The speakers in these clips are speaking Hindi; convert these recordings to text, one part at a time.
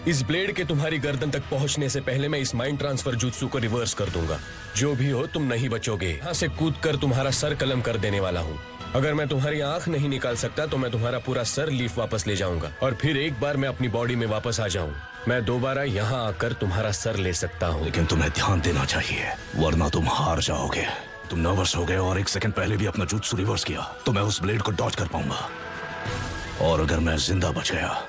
इस ब्लेड के तुम्हारी गर्दन तक पहुंचने से पहले मैं इस माइंड ट्रांसफर जुत्सु को रिवर्स कर दूंगा। जो भी हो तुम नहीं बचोगे। यहाँ से कूदकर तुम्हारा सर कलम कर देने वाला हूँ। अगर मैं तुम्हारी आंख नहीं निकाल सकता तो मैं तुम्हारा पूरा सर लीफ वापस ले जाऊंगा और फिर एक बार मैं अपनी बॉडी में वापस आ जाऊं, मैं दोबारा यहाँ आकर तुम्हारा सर ले सकता हूँ। लेकिन तुम्हें ध्यान देना चाहिए, वरना तुम हार जाओगे। तुम नर्वस हो गए और 1 सेकंड पहले भी अपना जुत्सु रिवर्स किया तो मैं उस ब्लेड को डॉज कर पाऊंगा। और अगर मैं जिंदा बच गया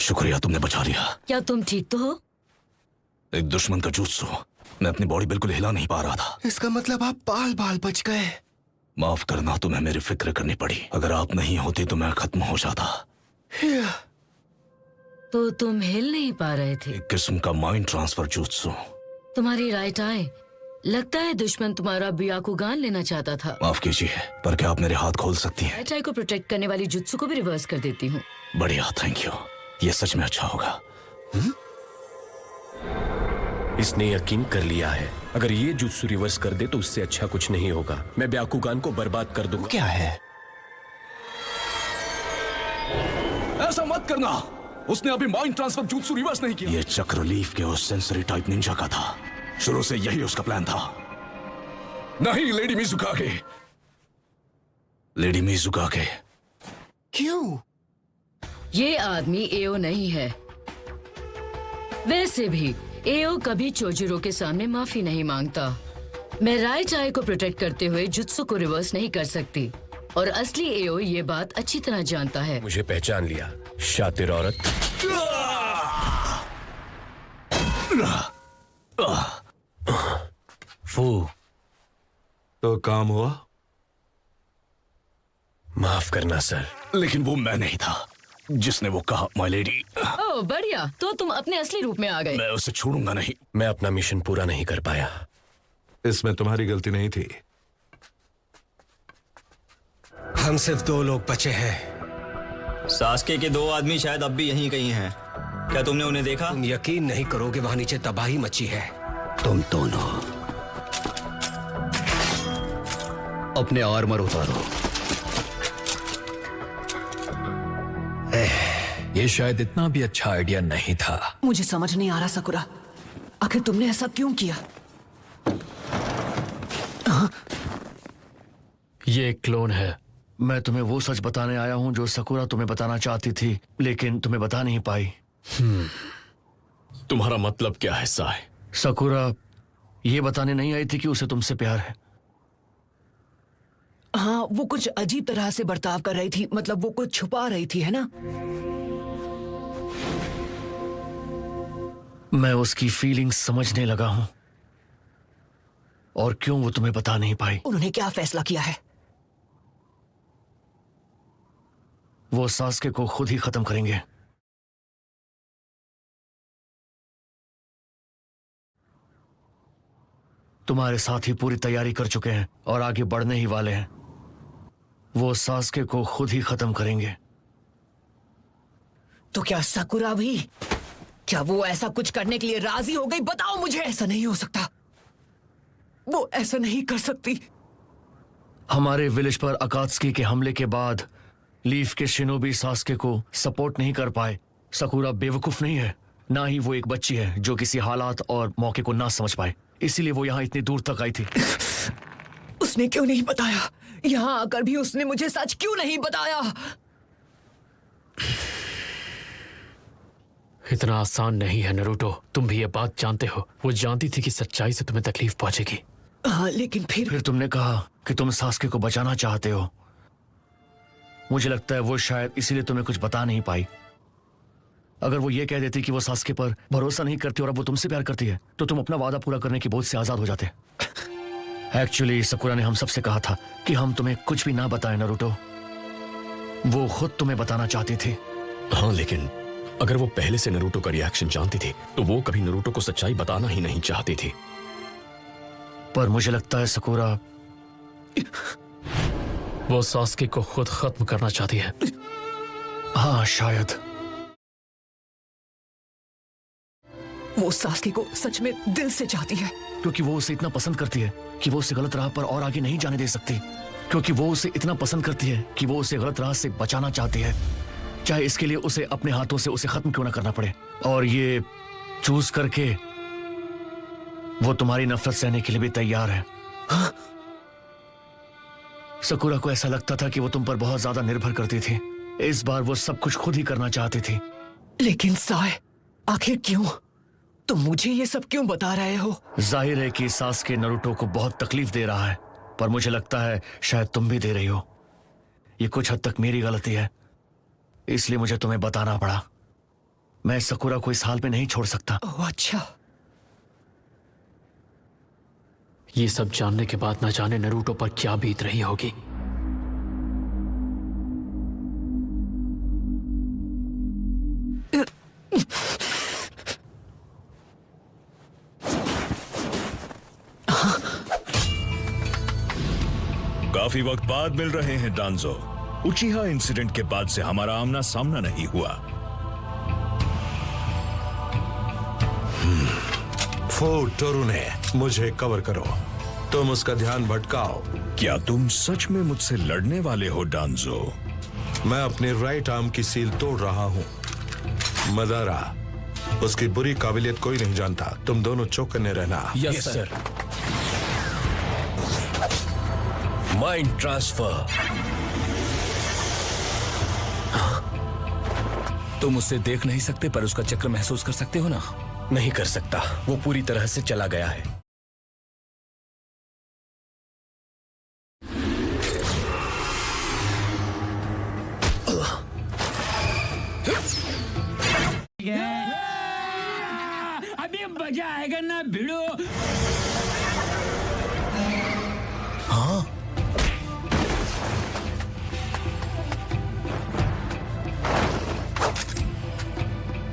शुक्रिया, तुमने बचा लिया। क्या तुम ठीक तो हो? एक दुश्मन का जुत्सु, मैं अपनी बॉडी बिल्कुल हिला नहीं पा रहा था। इसका मतलब आप बाल बाल बच गए। माफ करना, तुम्हें मेरी फिक्र करनी पड़ी। अगर आप नहीं होती तो मैं खत्म हो जाता। तो तुम हिल नहीं पा रहे थे? एक किस्म का माइंड ट्रांसफर जुत्सु। तुम्हारी राइट आई, लगता है दुश्मन तुम्हारा ब्याकुगान लेना चाहता था। माफ कीजिए, पर क्या आप मेरे हाथ खोल सकती हैं? राइट आई को प्रोटेक्ट करने वाली जुत्सु को भी रिवर्स कर देती हूँ। बढ़िया, थैंक यू। ये सच में अच्छा होगा। इसने यकीन कर लिया है, अगर ये जुत्सु रिवर्स कर दे तो उससे अच्छा कुछ नहीं होगा। मैं ब्याकुगान को बर्बाद कर दूंगा। क्या है? ऐसा मत करना, उसने अभी माइंड ट्रांसफर जुत्सु रिवर्स नहीं किया। ये चक्र लीफ के उस सेंसरी टाइप निंजा का था। शुरू से यही उसका प्लान था। नहीं, लेडी मिजुकागे। लेडी मिजुकागे। क्यों? ये आदमी एओ नहीं है। वैसे भी एओ कभी चोजिरो के सामने माफी नहीं मांगता। मैं राइट आई को प्रोटेक्ट करते हुए जुत्सु को रिवर्स नहीं कर सकती और असली एओ ये बात अच्छी तरह जानता है। मुझे पहचान लिया, शातिर औरत। फू, तो काम हुआ? माफ करना सर। लेकिन वो मैं नहीं था जिसने वो कहा, माय लेडी। ओह बढ़िया, तो तुम अपने असली रूप में आ गए। मैं उसे छोड़ूंगा नहीं। मैं अपना मिशन पूरा नहीं कर पाया। इसमें तुम्हारी गलती नहीं थी। हम सिर्फ 2 लोग बचे हैं। सास्के के 2 आदमी शायद अब भी यहीं कहीं हैं। क्या तुमने उन्हें देखा? तुम यकीन नहीं करोगे, वहां नीचे तबाही मची है। तुम दोनों अपने आर्मर उतारो। ये शायद इतना भी अच्छा आइडिया नहीं था। मुझे समझ नहीं आ रहा सकुरा, आखिर तुमने ऐसा क्यों किया? ये एक क्लोन है। मैं तुम्हें वो सच बताने आया हूँ जो सकुरा तुम्हें बताना चाहती थी, लेकिन तुम्हें बता नहीं पाई। तुम्हारा मतलब क्या है साय? सकुरा ये बताने नहीं आई थी कि उसे तुमसे प्यार है। हाँ, वो कुछ अजीब तरह से बर्ताव कर रही थी, मतलब वो कुछ छुपा रही थी, है ना? मैं उसकी फीलिंग्स समझने लगा हूं और क्यों वो तुम्हें बता नहीं पाई। उन्होंने क्या फैसला किया है? वो सास्के को खुद ही खत्म करेंगे। तुम्हारे साथी पूरी तैयारी कर चुके हैं और आगे बढ़ने ही वाले हैं। वो सास्के को खुद ही खत्म करेंगे। तो क्या सकुरा भी? क्या वो ऐसा कुछ करने के लिए राजी हो गई? बताओ मुझे। ऐसा नहीं हो सकता, वो ऐसा नहीं कर सकती। हमारे विलेज पर अकात्सुकी के हमले के बाद लीफ के शिनोबी सास्के को सपोर्ट नहीं कर पाए। सकुरा बेवकूफ नहीं है, ना ही वो एक बच्ची है जो किसी हालात और मौके को ना समझ पाए। इसीलिए वो यहाँ इतनी दूर तक आई थी। उसने क्यों नहीं बताया? यहाँ आकर भी उसने मुझे सच क्यों नहीं बताया? इतना आसान नहीं है नरूटो, तुम भी ये बात जानते हो। वो जानती थी कि सच्चाई से तुम्हें तकलीफ पहुंचेगी। हाँ, लेकिन फिर तुमने कहा कि तुम सास्के को बचाना चाहते हो। मुझे लगता है वो शायद इसीलिए तुम्हें कुछ बता नहीं पाई। अगर वो ये कह देती कि वो सास्के पर भरोसा नहीं करती और अब वो तुमसे प्यार करती है, तो तुम अपना वादा पूरा करने की बोझ से आजाद हो जाते। एक्चुअली सकुरा ने हम सबसे कहा था कि हम तुम्हें कुछ भी ना बताएं नरूटो। वो खुद तुम्हें बताना चाहती थी। हाँ, लेकिन अगर वो पहले से नरूटो का रिएक्शन जानती थी तो वो कभी नरूटो को सच्चाई बताना ही नहीं चाहती थी। पर मुझे लगता है सकुरा वो सास्के को खुद खत्म करना चाहती है। हाँ, शायद। वो सास्के को सच में दिल से चाहती है, क्योंकि वो उसे इतना पसंद करती है कि वो उसे गलत राह पर और आगे नहीं जाने दे सकती। क्योंकि वो उसे इतना पसंद करती है कि वो उसे गलत राह से बचाना चाहती है, चाहे इसके लिए उसे अपने हाथों से उसे खत्म क्यों ना करना पड़े। और ये चूज करके वो तुम्हारी नफरत सहने के लिए भी तैयार है। हाँ? सकुरा को ऐसा लगता था कि वो तुम पर बहुत ज्यादा निर्भर करती थी। इस बार वो सब कुछ खुद ही करना चाहती थी। लेकिन साय, आखिर क्यों? तुम मुझे ये सब क्यों बता रहे हो? जाहिर है कि सास्के नरूटो को बहुत तकलीफ दे रहा है, पर मुझे लगता है शायद तुम भी दे रही हो। ये कुछ हद तक मेरी गलती है, इसलिए मुझे तुम्हें बताना पड़ा। मैं सकुरा को इस हाल में नहीं छोड़ सकता। ओह अच्छा। ये सब जानने के बाद न जाने नरूटो पर क्या बीत रही होगी। काफी वक्त बाद मिल रहे हैं डांजो। उचिहा इंसिडेंट के बाद से हमारा आमना सामना नहीं हुआ। टोरुने, मुझे कवर करो। तुम उसका ध्यान भटकाओ। क्या तुम सच में मुझसे लड़ने वाले हो डांजो? मैं अपने राइट आर्म की सील तोड़ रहा हूँ। मदारा, उसकी बुरी काबिलियत कोई नहीं जानता। तुम दोनों चौकन्ने रहना। Yes sir. Mind transfer. तुम उससे देख नहीं सकते पर उसका चक्र महसूस कर सकते हो ना? नहीं कर सकता, वो पूरी तरह से चला गया है। अभी मजा आएगा ना भिड़ो। हाँ?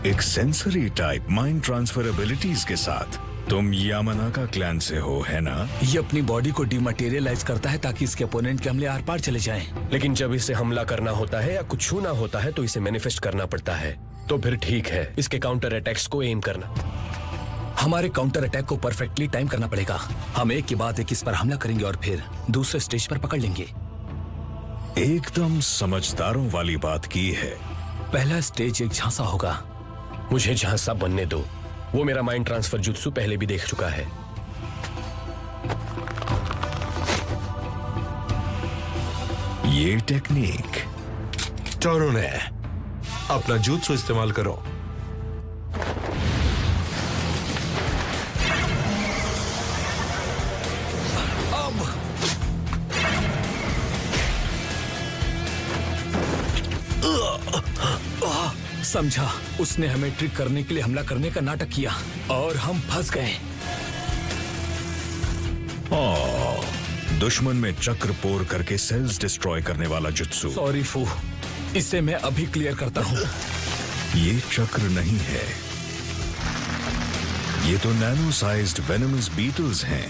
एक sensory type mind transfer abilities के साथ तुम यामानाका क्लैन से हो, है ना? ये अपनी बॉडी को डिमटेरियलाइज करता है ताकि इसके अपोनेंट के हमले आर पार चले जाएं। लेकिन जब इसे हमला करना होता है या कुछ छूना होता है तो इसे मैनिफेस्ट करना पड़ता है। तो फिर ठीक है, इसके काउंटर अटैक्स को एम करना। हमारे काउंटर अटैक को परफेक्टली टाइम करना पड़ेगा। हम एक के बाद एक इस पर हमला करेंगे और फिर दूसरे स्टेज पर पकड़ लेंगे। एकदम समझदारों वाली बात की है। पहला स्टेज एक झांसा होगा। मुझे झांसा बनने दो, वो मेरा माइंड ट्रांसफर जुत्सु पहले भी देख चुका है। ये टेक्निक। टोरुने, अपना जुत्सु इस्तेमाल करो। समझा, उसने हमें ट्रिक करने के लिए हमला करने का नाटक किया और हम फंस गए। दुश्मन में चक्र पोर करके सेल्स डिस्ट्रॉय करने वाला जुत्सु। सॉरी फू, इसे मैं अभी क्लियर करता हूँ। ये चक्र नहीं है, ये तो नैनो साइज्ड वेनमस बीटल्स हैं,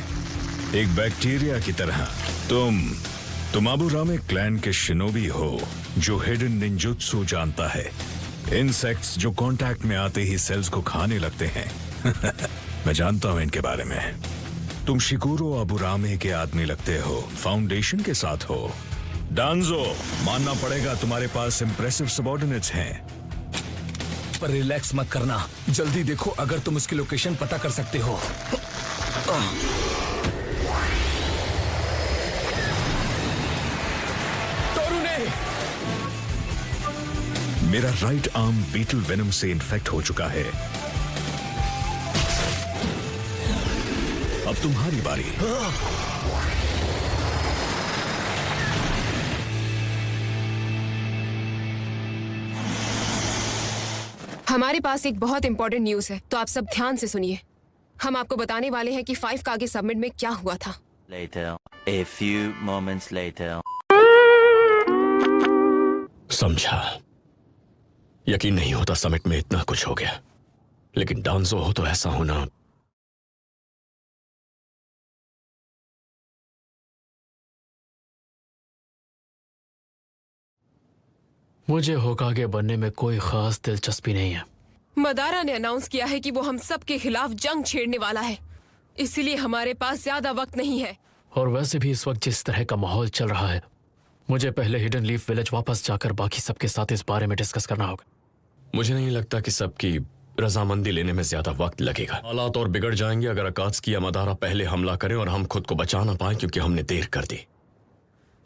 एक बैक्टीरिया की तरह। तुम आबुरामे क्लैन के शिनोबी हो जो हिडन निंजुत्सु जानता है। इंसेक्ट्स जो कांटेक्ट में आते ही सेल्स को खाने लगते हैं। मैं जानता हूं इनके बारे में। तुम शिकुरो आबुरामे के आदमी लगते हो, फाउंडेशन के साथ हो। डांजो, मानना पड़ेगा तुम्हारे पास इंप्रेसिव सबऑर्डिनेट्स हैं। पर रिलैक्स मत करना, जल्दी देखो अगर तुम उसकी लोकेशन पता कर सकते हो। मेरा राइट आर्म बीटल वेनम से इन्फेक्ट हो चुका है। अब तुम्हारी बारी। हमारे पास एक बहुत इंपॉर्टेंट न्यूज है, तो आप सब ध्यान से सुनिए। हम आपको बताने वाले हैं कि 5 का आगे सबमिट में क्या हुआ था। Later, a few moments later. समझा, यकीन नहीं होता समिट में इतना कुछ हो गया, लेकिन डांजो हो तो ऐसा होना। मुझे होकागे बनने में कोई खास दिलचस्पी नहीं है। मदारा ने अनाउंस किया है कि वो हम सब के खिलाफ जंग छेड़ने वाला है, इसलिए हमारे पास ज्यादा वक्त नहीं है। और वैसे भी इस वक्त जिस तरह का माहौल चल रहा है, मुझे पहले हिडन लीफ विलेज वापस जाकर बाकी सबके साथ इस बारे में डिस्कस करना होगा। मुझे नहीं लगता कि सबकी रजामंदी लेने में ज्यादा वक्त लगेगा। हालात और बिगड़ जाएंगे अगर अकात्सुकी या मदारा पहले हमला करें और हम खुद को बचा ना पाए क्योंकि हमने देर कर दी।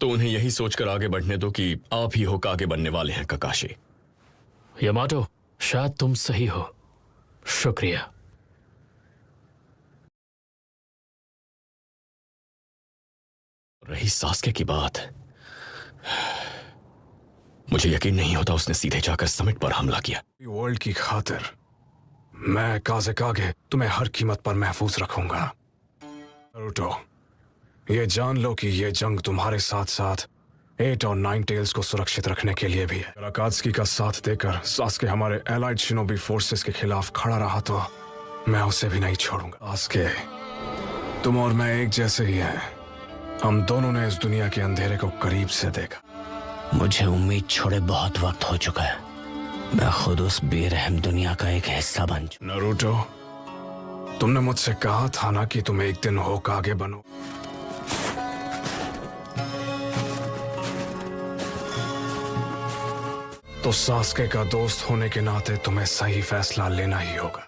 तो उन्हें यही सोचकर आगे बढ़ने दो कि आप ही हो आगे बढ़ने वाले हैं ककाशी। यामाटो, शायद तुम सही हो। शुक्रिया। रही सास्के की बात, मुझे यकीन नहीं होता उसने सीधे जाकर समिट पर हमला किया। वर्ल्ड की खातिर मैं काज़ेकागे तुम्हें हर कीमत पर महफूज रखूंगा। नारुतो, ये जान लो कि ये जंग तुम्हारे साथ साथ 8 और 9 टेल्स को सुरक्षित रखने के लिए भी है। अगर अकात्सुकी का साथ देकर सास्के हमारे एलाइड शिनोबी फोर्सेस के खिलाफ खड़ा रहा तो मैं उसे भी नहीं छोड़ूंगा। सास्के, तुम और मैं एक जैसे ही हैं। हम दोनों ने इस दुनिया के अंधेरे को करीब से देखा। मुझे उम्मीद छोड़े बहुत वक्त हो चुका है। मैं खुद उस बेरहम दुनिया का एक हिस्सा बन चुका। नारुतो, तुमने मुझसे कहा था ना कि तुम एक दिन होकागे बनो। तो सास्के का दोस्त होने के नाते तुम्हें सही फैसला लेना ही होगा।